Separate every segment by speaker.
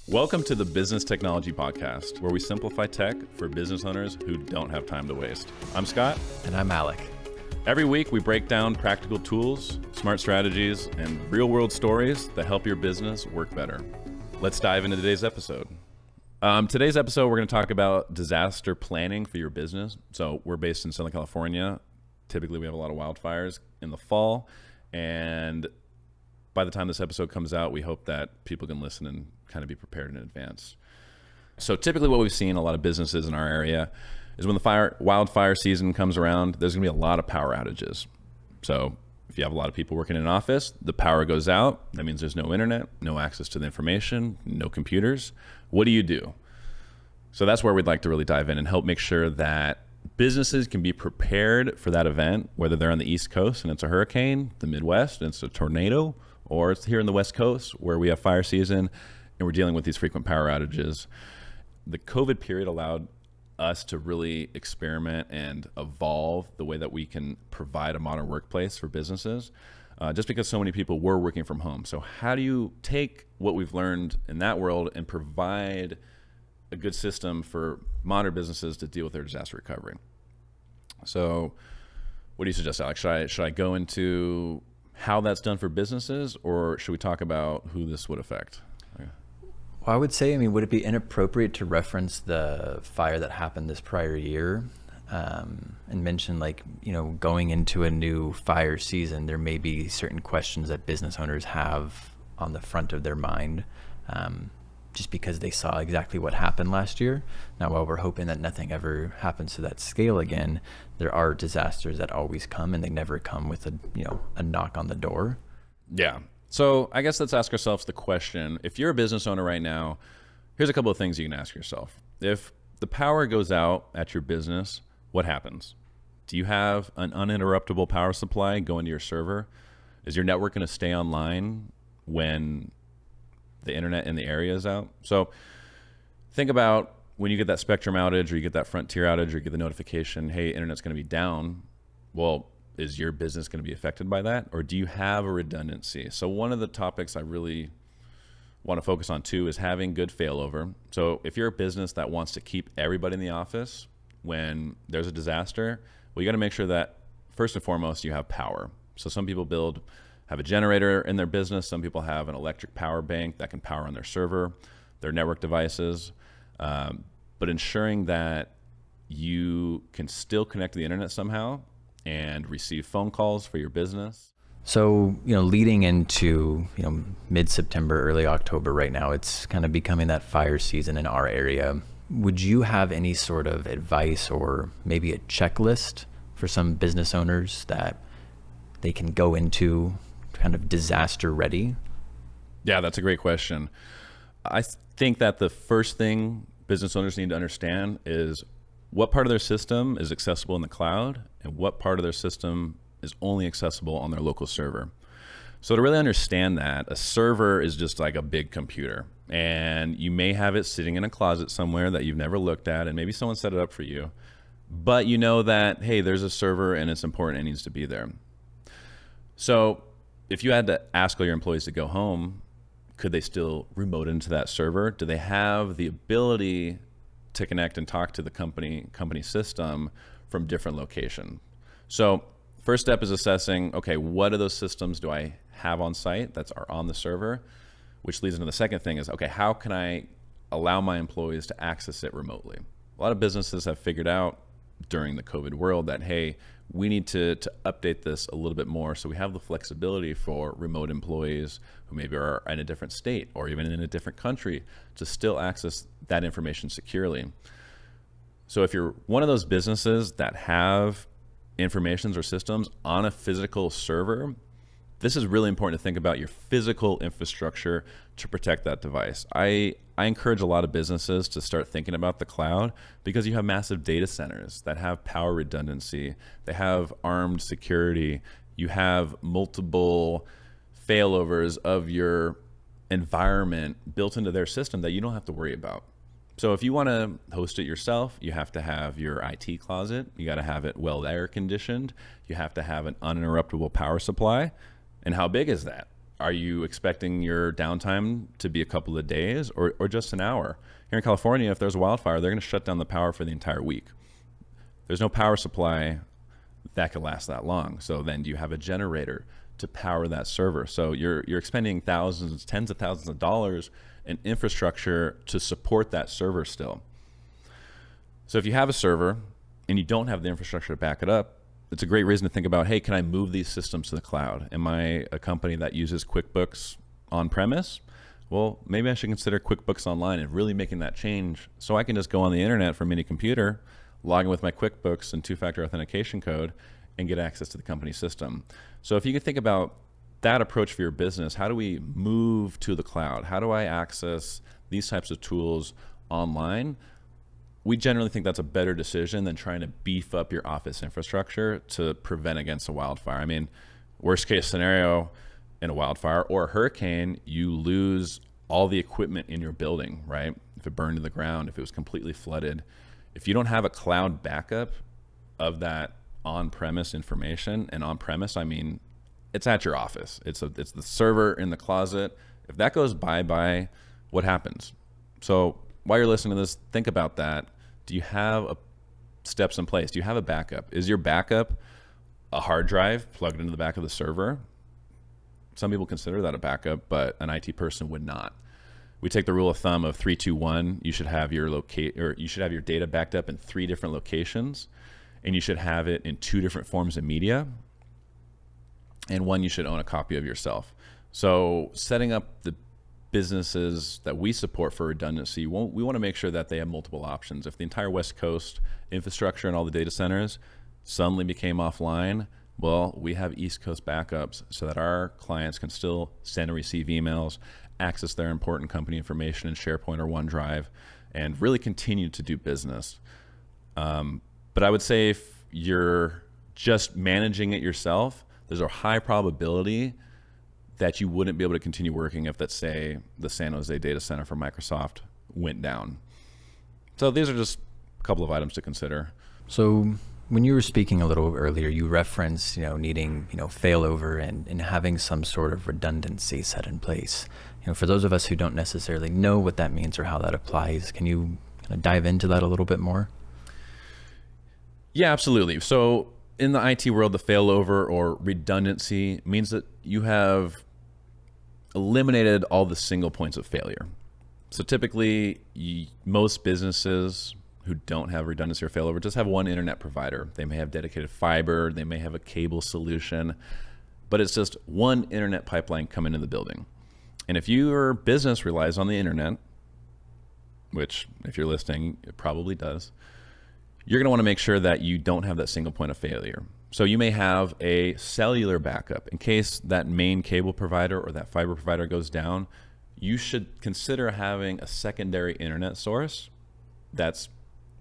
Speaker 1: Welcome to the Business Technology Podcast, where we simplify tech for business owners who don't have time to waste. I'm Scott.
Speaker 2: And I'm Alec.
Speaker 1: Every week, we break down practical tools, smart strategies, and real-world stories that help your business work better. Let's dive into today's episode. Today's episode, we're going to talk about disaster planning for your business. So we're based in Southern California. Typically, we have a lot of wildfires in the fall. And by the time this episode comes out, we hope that people can listen and kind of be prepared in advance. So typically what we've seen a lot of businesses in our area is when the wildfire season comes around, there's going to be a lot of power outages. So if you have a lot of people working in an office, the power goes out. That means there's no internet, no access to the information, no computers. What do you do? So that's where we'd like to really dive in and help make sure that businesses can be prepared for that event, whether they're on the East Coast and it's a hurricane, the Midwest and it's a tornado, or it's here in the West Coast where we have fire season and we're dealing with these frequent power outages. The COVID period allowed us to really experiment and evolve the way that we can provide a modern workplace for businesses, just because so many people were working from home. So how do you take what we've learned in that world and provide a good system for modern businesses to deal with their disaster recovery? So what do you suggest, Alex? Should I go into how that's done for businesses, or should we talk about who this would affect?
Speaker 2: Well, I would say, would it be inappropriate to reference the fire that happened this prior year and mention, going into a new fire season, there may be certain questions that business owners have on the front of their mind, just because they saw exactly what happened last year. Now, while we're hoping that nothing ever happens to that scale again, there are disasters that always come, and they never come with a knock on the door.
Speaker 1: Yeah. So I guess let's ask ourselves the question, if you're a business owner right now, here's a couple of things you can ask yourself. If the power goes out at your business, what happens? Do you have an uninterruptible power supply going to your server? Is your network going to stay online when the internet in the area is out? So think about when you get that Spectrum outage, or you get that Frontier outage, or you get the notification, hey, internet's going to be down. Well, is your business going to be affected by that? Or do you have a redundancy? So one of the topics I really want to focus on too is having good failover. So if you're a business that wants to keep everybody in the office when there's a disaster, well, you got to make sure that first and foremost, you have power. So some people have a generator in their business. Some people have an electric power bank that can power on their server, their network devices. But ensuring that you can still connect to the internet somehow and receive phone calls for your business.
Speaker 2: So, leading into, mid-September, early October right now, it's kind of becoming that fire season in our area. Would you have any sort of advice or maybe a checklist for some business owners that they can go into kind of disaster ready?
Speaker 1: Yeah, that's a great question. I think that the first thing business owners need to understand is what part of their system is accessible in the cloud and what part of their system is only accessible on their local server. So to really understand that, a server is just like a big computer, and you may have it sitting in a closet somewhere that you've never looked at, and maybe someone set it up for you, but you know that, hey, there's a server and it's important, it needs to be there. So if you had to ask all your employees to go home, could they still remote into that server? Do they have the ability to connect and talk to the company system from different locations? So first step is assessing, okay, what of those systems do I have on site that are on the server? Which leads into the second thing is, okay, how can I allow my employees to access it remotely? A lot of businesses have figured out during the COVID world that, hey, we need to update this a little bit more so we have the flexibility for remote employees who maybe are in a different state or even in a different country to still access that information securely. So if you're one of those businesses that have informations or systems on a physical server, this is really important to think about your physical infrastructure to protect that device. I encourage a lot of businesses to start thinking about the cloud because you have massive data centers that have power redundancy, they have armed security, you have multiple failovers of your environment built into their system that you don't have to worry about. So if you want to host it yourself, you have to have your IT closet, you got to have it well air conditioned, you have to have an uninterruptible power supply. And how big is that? Are you expecting your downtime to be a couple of days or just an hour? Here in California, if there's a wildfire, they're going to shut down the power for the entire week. There's no power supply that could last that long. So then do you have a generator to power that server? So you're expending thousands, tens of thousands of dollars in infrastructure to support that server still. So if you have a server and you don't have the infrastructure to back it up, it's a great reason to think about, hey, can I move these systems to the cloud? Am I a company that uses QuickBooks on premise? Well, maybe I should consider QuickBooks Online and really making that change so I can just go on the internet from any computer, log in with my QuickBooks and two-factor authentication code, and get access to the company system. So if you could think about that approach for your business, how do we move to the cloud? How do I access these types of tools online? We generally think that's a better decision than trying to beef up your office infrastructure to prevent against a wildfire. I mean, worst case scenario in a wildfire or a hurricane, you lose all the equipment in your building, right? If it burned to the ground, if it was completely flooded. If you don't have a cloud backup of that on-premise information, and on-premise, I mean, it's at your office. It's the server in the closet. If that goes bye-bye, what happens? So while you're listening to this, think about that. Do you have steps in place? Do you have a backup? Is your backup a hard drive plugged into the back of the server? Some people consider that a backup, but an IT person would not. We take the rule of thumb of 3, 2, 1. You should have your data backed up in 3 different locations, and you should have it in 2 different forms of media, and 1 you should own a copy of yourself. So setting up the businesses that we support for redundancy, we want to make sure that they have multiple options. If the entire West Coast infrastructure and all the data centers suddenly became offline, well, we have East Coast backups so that our clients can still send and receive emails, access their important company information in SharePoint or OneDrive, and really continue to do business. But I would say if you're just managing it yourself, there's a high probability that you wouldn't be able to continue working if, let's say, the San Jose data center for Microsoft went down. So these are just a couple of items to consider.
Speaker 2: So when you were speaking a little earlier, you referenced, needing, failover and having some sort of redundancy set in place. For those of us who don't necessarily know what that means or how that applies, can you kind of dive into that a little bit more?
Speaker 1: Yeah, absolutely. So in the IT world, the failover or redundancy means that you have eliminated all the single points of failure. So typically, most businesses who don't have redundancy or failover just have one internet provider. They may have dedicated fiber, they may have a cable solution, but it's just one internet pipeline coming into the building. And if your business relies on the internet, which if you're listening, it probably does, you're going to want to make sure that you don't have that single point of failure. So you may have a cellular backup in case that main cable provider or that fiber provider goes down. You should consider having a secondary internet source that's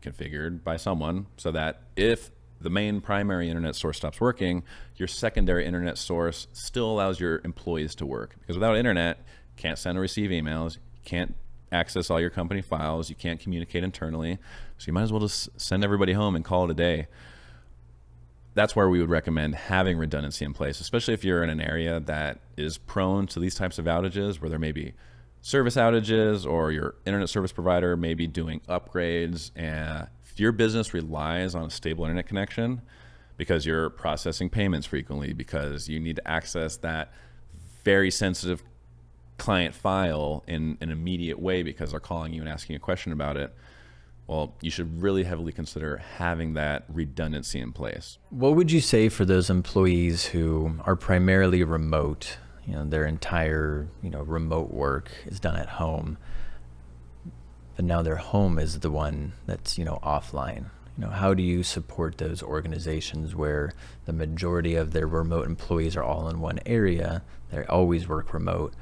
Speaker 1: configured by someone so that if the main primary internet source stops working, your secondary internet source still allows your employees to work. Because without internet, you can't send or receive emails, you can't access all your company files, you can't communicate internally. So you might as well just send everybody home and call it a day. That's where we would recommend having redundancy in place, especially if you're in an area that is prone to these types of outages where there may be service outages or your internet service provider may be doing upgrades. And if your business relies on a stable internet connection because you're processing payments frequently, because you need to access that very sensitive client file in an immediate way because they're calling you and asking a question about it, well, you should really heavily consider having that redundancy in place.
Speaker 2: What would you say for those employees who are primarily remote, their entire, remote work is done at home, but now their home is the one that's, offline? How do you support those organizations where the majority of their remote employees are all in one area, they always work remote,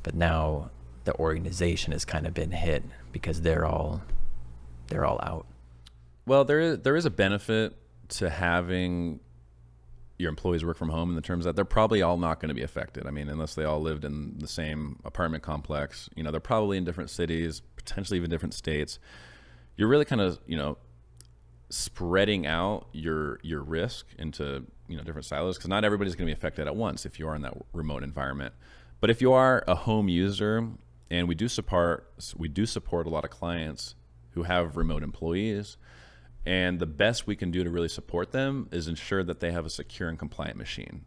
Speaker 2: but now the organization has kind of been hit because they're all out?
Speaker 1: Well, there is a benefit to having your employees work from home in the terms that they're probably all not going to be affected. I mean, unless they all lived in the same apartment complex, they're probably in different cities, potentially even different states. You're really kind of, spreading out your risk into, different silos because not everybody's going to be affected at once if you are in that remote environment. But if you are a home user, and we do support a lot of clients who have remote employees, and the best we can do to really support them is ensure that they have a secure and compliant machine.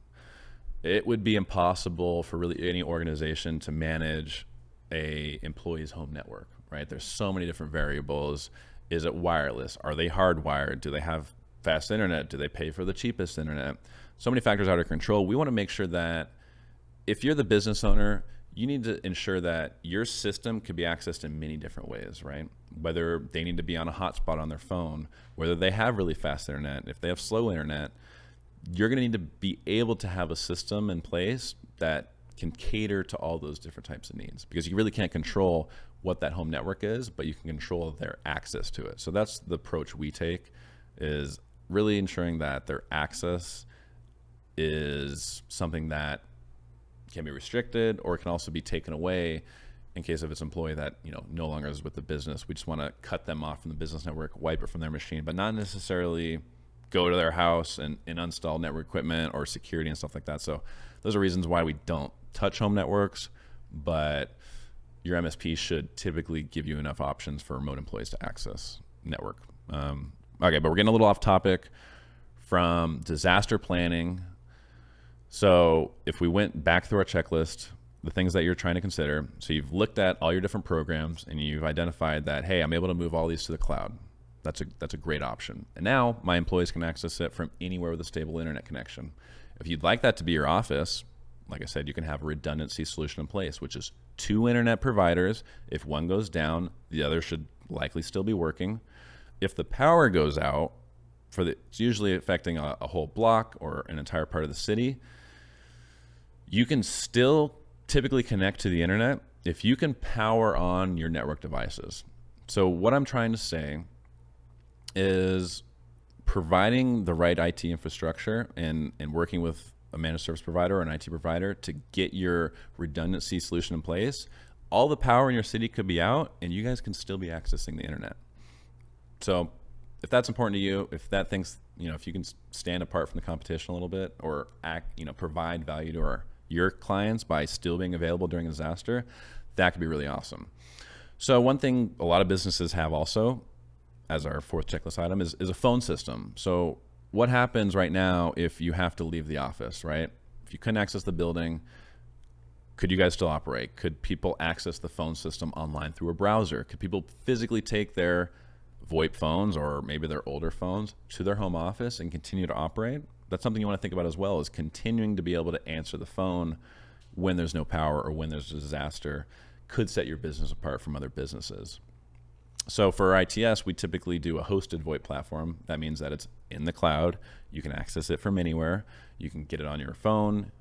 Speaker 1: It would be impossible for really any organization to manage a employee's home network, right? There's so many different variables. Is it wireless? Are they hardwired? Do they have fast internet? Do they pay for the cheapest internet? So many factors out of control. We want to make sure that if you're the business owner, you need to ensure that your system could be accessed in many different ways, right? Whether they need to be on a hotspot on their phone, whether they have really fast internet, if they have slow internet, you're going to need to be able to have a system in place that can cater to all those different types of needs, because you really can't control what that home network is, but you can control their access to it. So that's the approach we take, is really ensuring that their access is something that can be restricted or can also be taken away in case of its employee that no longer is with the business. We just want to cut them off from the business network, wipe it from their machine, but not necessarily go to their house and install network equipment or security and stuff like that. So those are reasons why we don't touch home networks, but your MSP should typically give you enough options for remote employees to access network. Okay, but we're getting a little off topic from disaster planning. So if we went back through our checklist, the things that you're trying to consider, so you've looked at all your different programs and you've identified that, hey, I'm able to move all these to the cloud. That's a great option. And now my employees can access it from anywhere with a stable internet connection. If you'd like that to be your office, like I said, you can have a redundancy solution in place, which is 2 internet providers. If one goes down, the other should likely still be working. If the power goes out, it's usually affecting a whole block or an entire part of the city, you can still typically connect to the internet if you can power on your network devices. So what I'm trying to say is providing the right IT infrastructure and working with a managed service provider or an IT provider to get your redundancy solution in place. All the power in your city could be out and you guys can still be accessing the internet. So if that's important to you, if that thing's, if you can stand apart from the competition a little bit or provide value to your clients by still being available during a disaster, that could be really awesome. So one thing a lot of businesses have also, as our 4th checklist item, is a phone system. So what happens right now if you have to leave the office, right? If you couldn't access the building, could you guys still operate? Could people access the phone system online through a browser? Could people physically take their VoIP phones or maybe their older phones to their home office and continue to operate? That's something you want to think about as well, is continuing to be able to answer the phone when there's no power or when there's a disaster could set your business apart from other businesses. So for ITS, we typically do a hosted VoIP platform. That means that it's in the cloud. You can access it from anywhere. You can get it on your phone,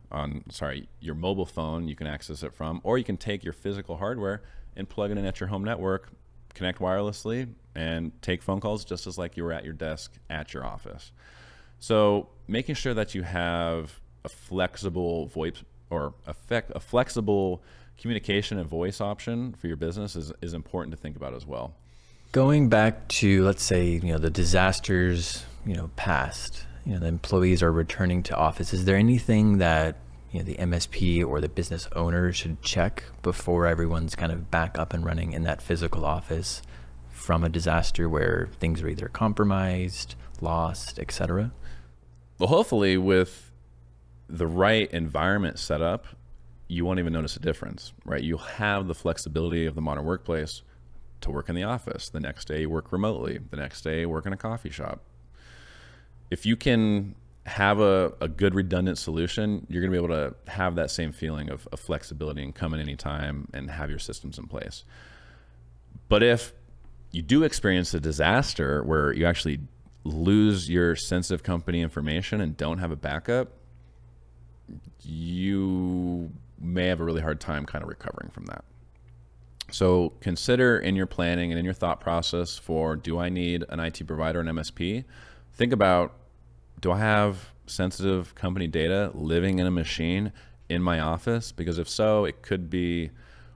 Speaker 1: your mobile phone, you can access it from, or you can take your physical hardware and plug it in at your home network, connect wirelessly, and take phone calls just as like you were at your desk at your office. So making sure that you have a flexible VoIP or a flexible communication and voice option for your business is important to think about as well.
Speaker 2: Going back to, let's say, the disasters, past, the employees are returning to office. Is there anything that, the MSP or the business owner should check before everyone's kind of back up and running in that physical office from a disaster where things are either compromised, lost, etc.?
Speaker 1: Well, hopefully with the right environment set up, you won't even notice a difference, right? You'll have the flexibility of the modern workplace to work in the office. The next day you work remotely. The next day work in a coffee shop. If you can have a good redundant solution, you're going to be able to have that same feeling of flexibility and come in anytime and have your systems in place. But if you do experience a disaster where you actually lose your sensitive company information and don't have a backup, you may have a really hard time kind of recovering from that. So consider in your planning and in your thought process for, do I need an IT provider, an MSP? Think about, do I have sensitive company data living in a machine in my office? Because if so, it could be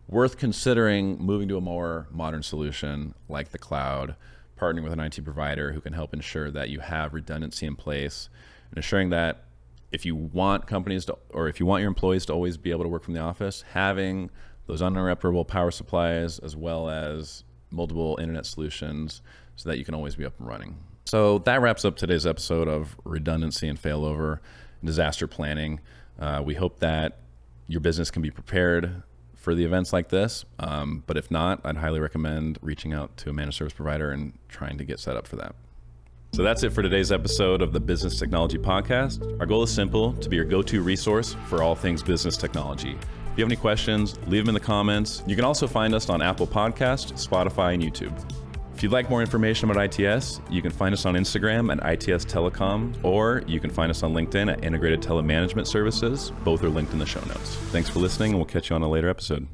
Speaker 1: worth considering moving to a more modern solution like the cloud, partnering with an IT provider who can help ensure that you have redundancy in place and ensuring that if you want companies to, or if you want your employees to always be able to work from the office, having those uninterruptible power supplies as well as multiple internet solutions so that you can always be up and running. So that wraps up today's episode of redundancy and failover disaster planning. We hope that your business can be prepared for the events like this. But if not, I'd highly recommend reaching out to a managed service provider and trying to get set up for that. So that's it for today's episode of the Business Technology Podcast. Our goal is simple: to be your go-to resource for all things business technology. If you have any questions, leave them in the comments. You can also find us on Apple Podcasts, Spotify, and YouTube. If you'd like more information about ITS, you can find us on Instagram at ITS Telecom, or you can find us on LinkedIn at Integrated Telemanagement Services. Both are linked in the show notes. Thanks for listening, and we'll catch you on a later episode.